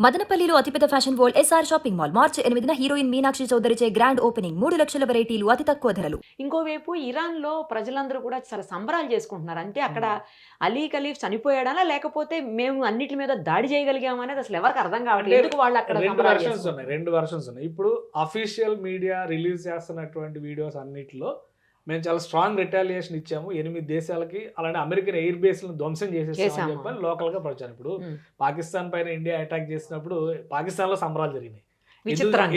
మదనపల్లిలో అతిపెద్ద fashion world SR shopping mall March 8న హీరోయిన్ మీనాక్షి చౌదరిచే గ్రాండ్ ఓపెనింగ్ 3 లక్షల వెరైటీలు అతి తక్కువ ధరలు. ఇంకోవైపు ఇరాన్‌లో ప్రజలందరూ కూడా చాలా సంబరాలు చేసుకుంటున్నారు. అంటే అక్కడ అలీ ఖలీఫ్ చనిపోయాడనా? లేకపోతే మేము అన్నిటి మీద దాడి చేయగలిగామా అనేది అసలు ఎవరికి అర్థం కావట్లేదు. ఎందుకు వాళ్ళు అక్కడ సంబరాలు చేసుకుంటున్నారు? రెండు వెర్షన్స్ ఉన్నాయి. ఇప్పుడు అఫీషియల్ మీడియా రిలీజ్ చేస్తున్నటువంటి వీడియోస్ అన్నిటిలో మేము చాలా స్ట్రాంగ్ రిటాలియేషన్ ఇచ్చాము 8 దేశాలకి, అలానే అమెరికన్ ఎయిర్ బేస్లను ధ్వంసం చేసేసామని చెప్పని లోకల్గా ప్రచారం. ఇప్పుడు పాకిస్తాన్ పైన ఇండియా అటాక్ చేసినప్పుడు పాకిస్తాన్లో సంబరాలు జరిగినాయి.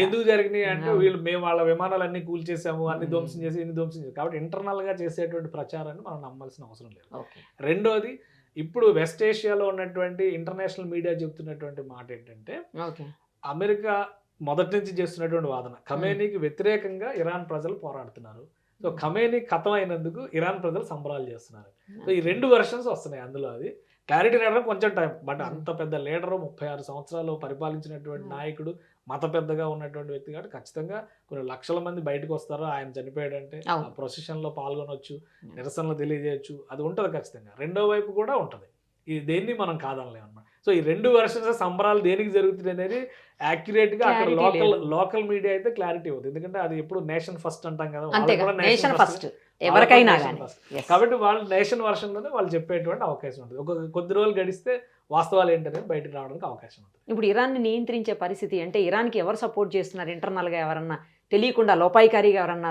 ఎందుకు జరిగినాయి అంటే మేము వాళ్ళ విమానాలన్నీ కూల్చేసాము, అన్ని ధ్వంసం చేసి ఇన్ని ధ్వంసం చేసి, కాబట్టి ఇంటర్నల్ గా చేసేటువంటి ప్రచారాన్ని మనం నమ్మాల్సిన అవసరం లేదు. రెండోది, ఇప్పుడు వెస్ట్ ఏషియాలో ఉన్నటువంటి ఇంటర్నేషనల్ మీడియా చెప్తున్నటువంటి మాట ఏంటంటే అమెరికా మొదటి నుంచి చేస్తున్నటువంటి వాదన ఖమేనీకి వ్యతిరేకంగా ఇరాన్ ప్రజలు పోరాడుతున్నారు. సో ఖమేనీ ఖతం అయినందుకు ఇరాన్ ప్రజలు సంబరాలు చేస్తున్నారు. సో ఈ రెండు వెర్షన్స్ వస్తున్నాయి. అందులో అది క్లారిటీ రావడం కొంచెం టైం, బట్ అంత పెద్ద లీడరు 36 సంవత్సరాలు పరిపాలించినటువంటి నాయకుడు, మత పెద్దగా ఉన్నటువంటి వ్యక్తి కాబట్టి ఖచ్చితంగా కొన్ని లక్షల మంది బయటకు వస్తారు. ఆయన చనిపోయాడంటే ప్రొసెషన్లో పాల్గొనవచ్చు, నిరసనలు తెలియజేయచ్చు, అది ఉంటుంది ఖచ్చితంగా. రెండో వైపు కూడా ఉంటుంది. ఇది దేన్ని మనం కాదనలేము అనమాట. సో ఈ రెండు వర్షన్స్ సంబరాలు దేనికి జరుగుతుంది అనేది యాక్యురేట్ గా అక్కడ లోకల్ మీడియా అయితే క్లారిటీ అవుతుంది. ఎందుకంటే అది ఎప్పుడు నేషన్ ఫస్ట్ అంటాం కదా, ఎవరికైనా. కాబట్టి వాళ్ళు నేషన్ వర్షన్ లోనే వాళ్ళు చెప్పేటువంటి అవకాశం ఉంటుంది. ఒక కొద్ది రోజులు గడిస్తే వాస్తవాలు ఏంటనేది బయటకు రావడానికి అవకాశం ఉంటుంది. ఇప్పుడు ఇరాన్ని నియంత్రించే పరిస్థితి అంటే ఇరాన్కి ఎవరు సపోర్ట్ చేస్తున్నారు? ఇంటర్నల్ గా ఎవరన్నా తెలియకుండా లోపాయికారిగా ఎవరన్నా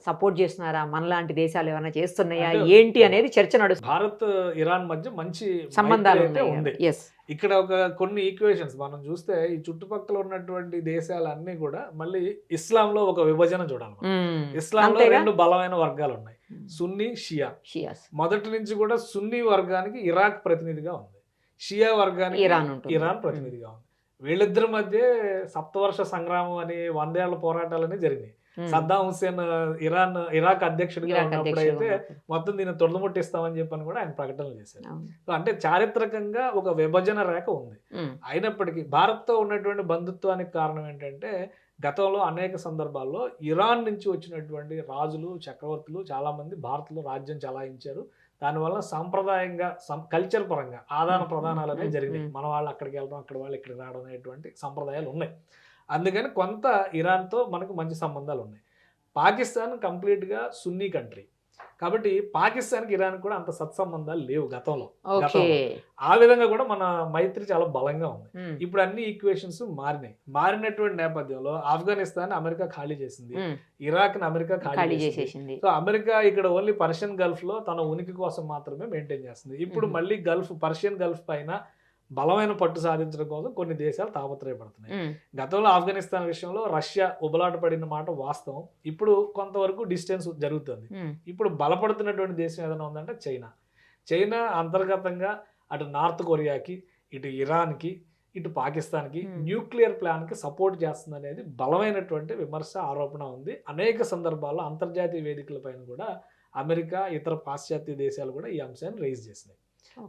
సపోర్ట్ చేస్తున్నారా? మనలాంటి దేశాలు ఎవరైనా చేస్తున్నాయా ఏంటి అనేది చర్చ నడుస్తుంది. భారత్ ఇరాన్ మధ్య మంచి సంబంధాలు ఉంది. ఇక్కడ ఒక కొన్ని ఈక్వేషన్స్ మనం చూస్తే ఈ చుట్టుపక్కల ఉన్నటువంటి దేశాలన్నీ కూడా మళ్ళీ ఇస్లాంలో ఒక విభజన చూడాలి. ఇస్లాంలో రెండు బలమైన వర్గాలు ఉన్నాయి, సున్నీ షియాస్. మొదటి నుంచి కూడా సున్నీ వర్గానికి ఇరాక్ ప్రతినిధిగా ఉంది, షియా వర్గానికి ఇరాన్ ప్రతినిధిగా ఉంది. వీళ్ళిద్దరి మధ్య సప్తవర్ష సంగ్రామం అని 100 ఏళ్ల పోరాటాలని జరిగినాయి. సద్దాం హుస్సేన్ ఇరాక్ అధ్యక్షుడిగా ఉన్నప్పుడైతే మొత్తం దీన్ని తొడముట్టిస్తామని చెప్పని కూడా ఆయన ప్రకటనలు చేశారు. సో అంటే చారిత్రకంగా ఒక విభజన రేఖ ఉంది. అయినప్పటికీ భారత్తో ఉన్నటువంటి బంధుత్వానికి కారణం ఏంటంటే గతంలో అనేక సందర్భాల్లో ఇరాన్ నుంచి వచ్చినటువంటి రాజులు, చక్రవర్తులు చాలా మంది భారత్లో రాజ్యం చలాయించారు. దానివల్ల సాంప్రదాయంగా కల్చర్ పరంగా ఆదాన ప్రదానాలు అనేవి జరిగినాయి. మన వాళ్ళు అక్కడికి వెళ్ళడం, అక్కడ వాళ్ళు ఇక్కడికి రావడం అనేటువంటి సంప్రదాయాలు ఉన్నాయి. అందుకని కొంత ఇరాన్తో మనకు మంచి సంబంధాలు ఉన్నాయి. పాకిస్తాన్ కంప్లీట్గా సున్నీ కంట్రీ కాబట్టి పాకిస్తాన్కి ఇరాన్ కూడా అంత సత్సంబంధాలు లేవు గతంలో. ఆ విధంగా కూడా మన మైత్రి చాలా బలంగా ఉంది. ఇప్పుడు అన్ని ఈక్వేషన్స్ మారినటువంటి నేపథ్యంలో ఆఫ్ఘనిస్తాన్ అమెరికా ఖాళీ చేసింది, ఇరాక్ ని అమెరికా ఖాళీ చేసింది. సో అమెరికా ఇక్కడ ఓన్లీ పర్షియన్ గల్ఫ్ లో తన ఉనికి కోసం మాత్రమే మెయింటైన్ చేస్తుంది. ఇప్పుడు మళ్ళీ పర్షియన్ గల్ఫ్ పైన బలమైన పట్టు సాధించడం కోసం కొన్ని దేశాలు తాపత్రయపడుతున్నాయి. గతంలో ఆఫ్ఘనిస్తాన్ విషయంలో రష్యా ఉబలాట పడిన మాట వాస్తవం. ఇప్పుడు కొంతవరకు డిస్టెన్స్ జరుగుతుంది. ఇప్పుడు బలపడుతున్నటువంటి దేశం ఏదైనా ఉందంటే చైనా అంతర్గతంగా అటు నార్త్ కొరియాకి, ఇటు ఇరాన్కి, ఇటు పాకిస్తాన్కి న్యూక్లియర్ ప్లాన్కి సపోర్ట్ చేస్తుంది అనేది బలమైనటువంటి విమర్శ, ఆరోపణ ఉంది. అనేక సందర్భాల్లో అంతర్జాతీయ వేదికలపైన కూడా అమెరికా, ఇతర పాశ్చాత్య దేశాలు కూడా ఈ అంశాన్ని రైజ్ చేసినాయి.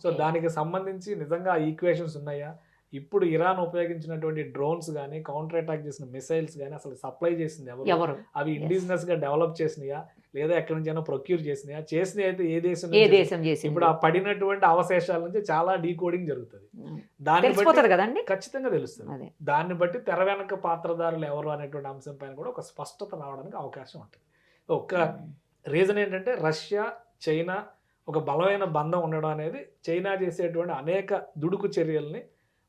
సో దానికి సంబంధించి నిజంగా ఈక్వేషన్స్ ఉన్నాయా? ఇప్పుడు ఇరాన్ ఉపయోగించినటువంటి డ్రోన్స్ కానీ, కౌంటర్ అటాక్ చేసిన మిసైల్స్ కానీ అసలు సప్లై చేసింది ఎవరు? అవి ఇండిజినస్ గా డెవలప్ చేసినాయా లేదా ఎక్కడి నుంచి ప్రొక్యూర్ చేసినాయా? చేసినవి అయితే ఏ దేశం? ఇప్పుడు ఆ పడినటువంటి అవశేషాల నుంచి చాలా డీకోడింగ్ జరుగుతుంది. దాన్ని బట్టి ఖచ్చితంగా తెలుస్తుంది. దాన్ని బట్టి తెర వెనక పాత్రధారులు ఎవరు అనేటువంటి అంశం పైన కూడా ఒక స్పష్టత రావడానికి అవకాశం ఉంటుంది. ఒక రీజన్ ఏంటంటే రష్యా, చైనా ఒక బలమైన బంధం ఉండడం అనేది చైనా చేసేటువంటి అనేక దుడుకు చర్యల్ని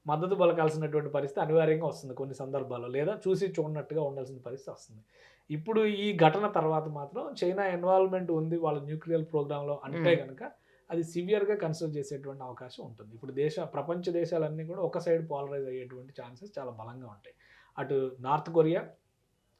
మద్దతు పలకాల్సినటువంటి పరిస్థితి అనివార్యంగా వస్తుంది కొన్ని సందర్భాల్లో, లేదా చూసి చూడనట్టుగా ఉండాల్సిన పరిస్థితి వస్తుంది. ఇప్పుడు ఈ ఘటన తర్వాత మాత్రం చైనా ఇన్వాల్వ్మెంట్ ఉంది వాళ్ళ న్యూక్లియర్ ప్రోగ్రాంలో అంటే కనుక అది సివియర్గా కన్సిడర్ చేసేటువంటి అవకాశం ఉంటుంది. ఇప్పుడు ప్రపంచ దేశాలన్నీ కూడా ఒక సైడ్ పోలరైజ్ అయ్యేటువంటి ఛాన్సెస్ చాలా బలంగా ఉంటాయి. అటు నార్త్ కొరియా,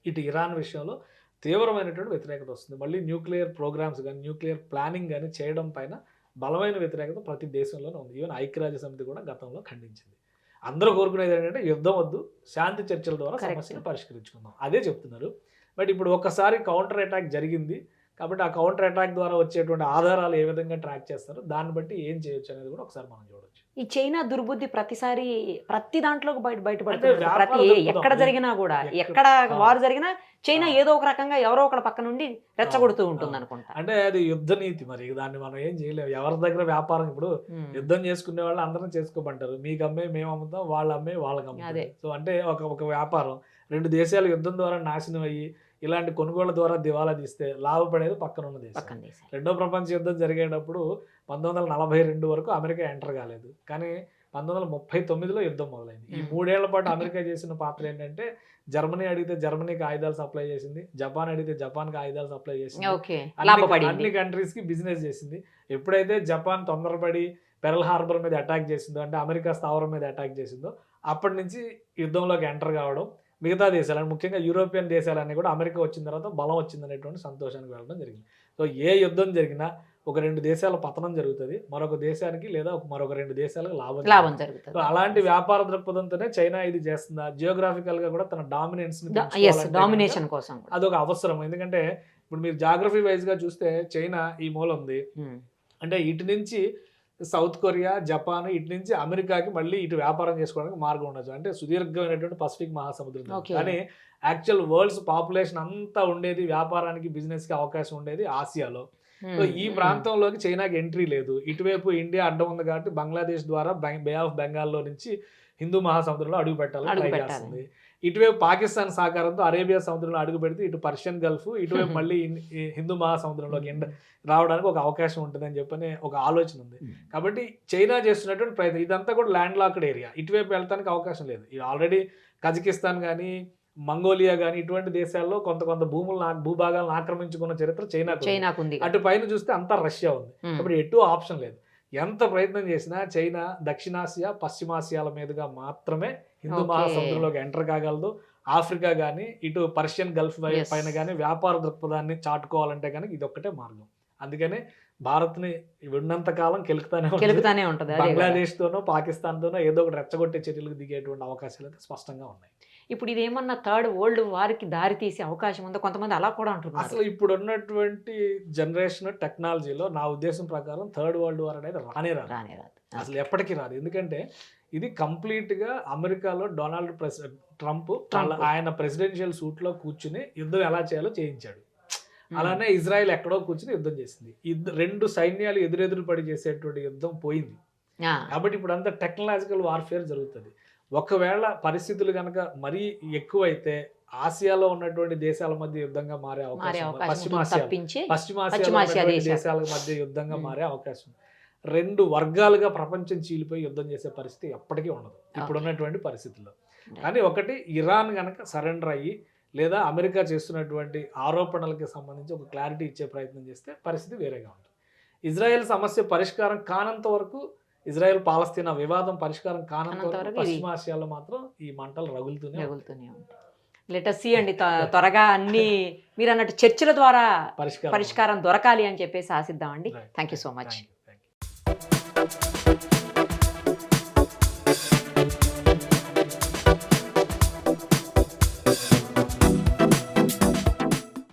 ఇటు ఇరాన్ విషయంలో తీవ్రమైనటువంటి వ్యతిరేకత వస్తుంది. మళ్ళీ న్యూక్లియర్ ప్రోగ్రామ్స్ కానీ, న్యూక్లియర్ ప్లానింగ్ కానీ చేయడం పైన బలమైన వ్యతిరేకత ప్రతి దేశంలోనే ఉంది. ఈవెన్ ఐక్యరాజ్య సమితి కూడా గతంలో ఖండించింది. అందరూ కోరుకునేది ఏంటంటే యుద్ధం వద్దు, శాంతి చర్చల ద్వారా సమస్యను పరిష్కరించుకుందాం, అదే చెప్తున్నారు. బట్ ఇప్పుడు ఒక్కసారి కౌంటర్ అటాక్ జరిగింది కాబట్టి ఆ కౌంటర్ అటాక్ ద్వారా వచ్చేటువంటి ఆధారాలు ఏ విధంగా ట్రాక్ చేస్తారు, దాన్ని బట్టి ఏం చేయొచ్చు అనేది కూడా ఒకసారి మనం చూడొచ్చు. ఈ చైనా దుర్బుద్ధి ప్రతిసారి ప్రతి దాంట్లోకి అంటే బయటపడుతుంది. వ్యాపార ప్రతి దృక్పథం. ఎక్కడ జరిగినా కూడా, ఎక్కడ వారు జరిగినా చైనా ఏదో ఒక రకంగా ఎవరో ఒకటి పక్క నుండి రెచ్చగొడుతూ ఉంటుంది అనుకుంటా. అంటే అది యుద్ధ నీతి, మరి దాన్ని మనం ఏం చేయలేము. ఎవరి దగ్గర వ్యాపారం, ఇప్పుడు యుద్ధం చేసుకునే వాళ్ళు అందరం చేసుకోమంటారు, మీకు అమ్మే మేము అమ్ముతాం, వాళ్ళు అమ్మే వాళ్ళకి అమ్ముతాం. సో అంటే ఒక వ్యాపారం, రెండు దేశాలు యుద్ధం ద్వారా నాశనం అయ్యి ఇలాంటి కొనుగోళ్ల ద్వారా దివాలా తీస్తే లాభపడేది పక్కన ఉన్న దేశం. రెండో ప్రపంచ యుద్ధం జరిగేటప్పుడు 1942 వరకు అమెరికా ఎంటర్ కాలేదు, కానీ 1939లో యుద్ధం మొదలైంది. ఈ 3 ఏళ్ల పాటు అమెరికా చేసిన పాత్ర ఏంటంటే, జర్మనీ అడిగితే జర్మనీకి ఆయుధాలు సప్లై చేసింది, జపాన్ అడిగితే జపాన్కి ఆయుధాలు సప్లై చేసింది, అన్ని కంట్రీస్ కి బిజినెస్ చేసింది. ఎప్పుడైతే జపాన్ తొందరపడి పెరల్ హార్బర్ మీద అటాక్ చేసిందో, అంటే అమెరికా స్థావరం మీద అటాక్ చేసిందో, అప్పటి నుంచి యుద్ధంలోకి ఎంటర్ కావడం, మిగతా దేశాలు ముఖ్యంగా యూరోపియన్ దేశాలన్నీ కూడా అమెరికా వచ్చిన తర్వాత బలం వచ్చిందనేటువంటి సంతోషానికి వెళ్ళడం జరిగింది. సో ఏ యుద్ధం జరిగినా ఒక 2 దేశాల పతనం జరుగుతుంది, మరొక దేశానికి లేదా మరొక 2 దేశాలకు లాభం జరుగుతుంది. అలాంటి వ్యాపార దృక్పథంతోనే చైనా ఇది చేస్తుందా, జియోగ్రాఫికల్ గా కూడా తన డామినేషన్ కోసం అదొక అవసరం. ఎందుకంటే ఇప్పుడు మీరు జాగ్రఫీ వైజ్ గా చూస్తే చైనా ఈ మూల ఉంది, అంటే ఇటు నుంచి సౌత్ కొరియా, జపాన్, ఇటు నుంచి అమెరికాకి మళ్ళీ ఇటు వ్యాపారం చేసుకోవడానికి మార్గం ఉండొచ్చు. అంటే సుదీర్ఘమైనటువంటి పసిఫిక్ మహాసముద్రం. కానీ యాక్చువల్ వరల్డ్స్ పాపులేషన్ అంతా ఉండేది వ్యాపారానికి, బిజినెస్ కి అవకాశం ఉండేది ఆసియాలో. సో ఈ ప్రాంతంలోకి చైనాకి ఎంట్రీ లేదు. ఇటువైపు ఇండియా అడ్డం ఉంది కాబట్టి బంగ్లాదేశ్ ద్వారా బే ఆఫ్ బెంగాల్లో నుంచి హిందూ మహాసముద్రంలో అడుగు పెట్టాలని ట్రై చేస్తుంది. ఇటువైపు పాకిస్తాన్ సహకారంతో అరేబియా సముద్రంలో అడుగు పెడితే ఇటు పర్షియన్ గల్ఫ్, ఇటువైపు మళ్ళీ హిందూ మహాసముద్రంలోకి రావడానికి ఒక అవకాశం ఉంటుందని చెప్పని ఒక ఆలోచన ఉంది. కాబట్టి చైనా చేస్తున్నటువంటి ప్రయత్నం ఇదంతా కూడా ల్యాండ్ లాక్డ్ ఏరియా, ఇటువైపు వెళ్ళడానికి అవకాశం లేదు. ఆల్రెడీ కజకిస్తాన్ కానీ, మంగోలియా కానీ ఇటువంటి దేశాల్లో కొంత భూభాగాలను ఆక్రమించుకున్న చరిత్ర చైనాకు ఉంది. అటు పైన చూస్తే అంతా రష్యా ఉంది. కాబట్టి ఎటు ఆప్షన్ లేదు. ఎంత ప్రయత్నం చేసినా చైనా దక్షిణాసియా, పశ్చిమాసియాల మీదుగా మాత్రమే హిందూ మహాసముద్రంలోకి ఎంటర్ కాగలదు. ఆఫ్రికా కానీ, ఇటు పర్షియన్ గల్ఫ్ పైన కానీ వ్యాపార దృక్పథాన్ని చాటుకోవాలంటే కానీ ఇది ఒక్కటే మార్గం. అందుకనే భారత్ని ఉన్నంత కాలం కెలుకుతానే ఉంటుంది. బంగ్లాదేశ్ తోనో పాకిస్తాన్ తోనో ఏదో ఒకటి రెచ్చగొట్టే చర్యలకు దిగేటువంటి అవకాశాలు అయితే స్పష్టంగా ఉన్నాయి. ఇప్పుడు ఇదేమన్నా థర్డ్ వరల్డ్ వార్కి దారి తీసే అవకాశం ఉందో, కొంతమంది అలా కూడా అంటున్నారు. అసలు ఇప్పుడు ఉన్నటువంటి జనరేషన్ టెక్నాలజీలో నా ఉద్దేశం ప్రకారం థర్డ్ వరల్డ్ వార్ అనేది రానే రాదు, అసలు ఎప్పటికీ రాదు. ఎందుకంటే ఇది కంప్లీట్ గా అమెరికాలో డొనాల్డ్ ట్రంప్ ఆయన ప్రెసిడెన్షియల్ సూట్ లో కూర్చుని యుద్ధం ఎలా చేయాలో చేయించాడు. అలానే ఇజ్రాయెల్ ఎక్కడో కూర్చుని యుద్ధం చేసింది. 2 సైన్యాలు ఎదురెదురు పడి చేసేటువంటి యుద్ధం పోయింది. కాబట్టి ఇప్పుడు అంతా టెక్నాలజికల్ వార్ఫేర్ జరుగుతుంది. ఒకవేళ పరిస్థితులు కనుక మరీ ఎక్కువైతే ఆసియాలో ఉన్నటువంటి దేశాల మధ్య యుద్ధంగా మారే అవకాశం, పశ్చిమాసియా దేశాల మధ్య యుద్ధంగా మారే అవకాశం. 2 వర్గాలుగా ప్రపంచం చీలిపోయి యుద్ధం చేసే పరిస్థితి ఎప్పటికీ ఉండదు ఇప్పుడున్నటువంటి పరిస్థితుల్లో. కానీ ఒకటి, ఇరాన్ కనుక సరెండర్ అయ్యి లేదా అమెరికా చేస్తున్నటువంటి ఆరోపణలకి సంబంధించి ఒక క్లారిటీ ఇచ్చే ప్రయత్నం చేస్తే పరిస్థితి వేరేగా ఉంటుంది. ఇజ్రాయెల్ సమస్య పరిష్కారం కానంత వరకు, ఇజ్రాయెల్ పాలస్తీనా వివాదం పరిష్కారం కానంత వరకు పశ్చిమాసియాలో మాత్రం ఈ మంటలు రగులుతూనే ఉంటాయి. లెట్ us see అండి, త్వరగా అన్ని మీరు అన్నట్టు చర్చల ద్వారా పరిష్కారం దొరకాలి అని చెప్పేసి ఆశిద్దామండి. Thank you so much.